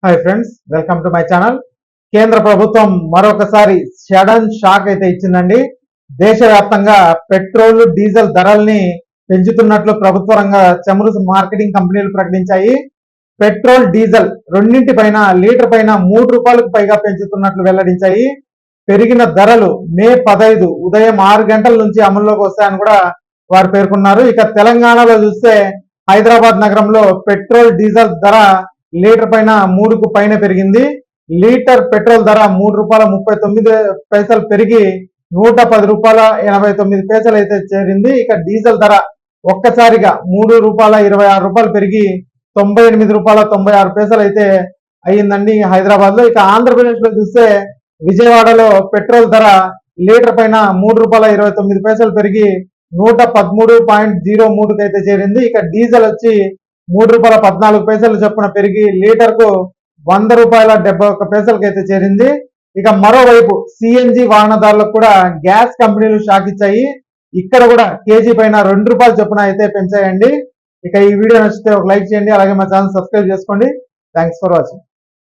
Hi friends, welcome to my channel. కేంద్ర ప్రభుత్వం మరొకసారి సడన్ షాక్ అయితే ఇచ్చిందండి. దేశవ్యాప్తంగా పెట్రోల్ డీజిల్ ధరల్ని పెంచుతున్నట్లు ప్రభుత్వ రంగ చమురు మార్కెటింగ్ కంపెనీలు ప్రకటించాయి. పెట్రోల్ డీజిల్ రెండింటి పైన లీటర్ పైన ₹3 పైగా పెంచుతున్నట్లు వెల్లడించాయి. పెరిగిన ధరలు మే 15 ఉదయం 6 గంటల నుంచి అమల్లోకి వస్తాయని కూడా వారు పేర్కొన్నారు. ఇక తెలంగాణలో చూస్తే హైదరాబాద్ నగరంలో పెట్రోల్ డీజిల్ ధర లీటర్ పైన 3కు పైన పెరిగింది. లీటర్ పెట్రోల్ ధర ₹3.39 పెరిగి ₹110.89 అయితే చేరింది. ఇక డీజిల్ ధర ఒక్కసారిగా ₹3.26 పెరిగి ₹98.96 అయితే అయ్యిందండి హైదరాబాద్ లో. ఇక ఆంధ్రప్రదేశ్ లో చూస్తే విజయవాడలో పెట్రోల్ ధర లీటర్ పైన ₹3.29 పెరిగి 113.03 అయితే చేరింది. ఇక డీజిల్ వచ్చి ₹3.14 చొప్పున పెరిగి లీటర్ కు ₹100.71 అయితే చేరింది. ఇక మరోవైపు సిఎన్జి వాహనదారులకు కూడా గ్యాస్ కంపెనీలు షాక్ ఇచ్చాయి. ఇక్కడ కూడా కేజీ పైన ₹2 చొప్పున అయితే పెంచాయండి. ఇక ఈ వీడియో నచ్చితే ఒక లైక్ చేయండి, అలాగే మా ఛానల్ సబ్స్క్రైబ్ చేసుకోండి. Thanks for watching.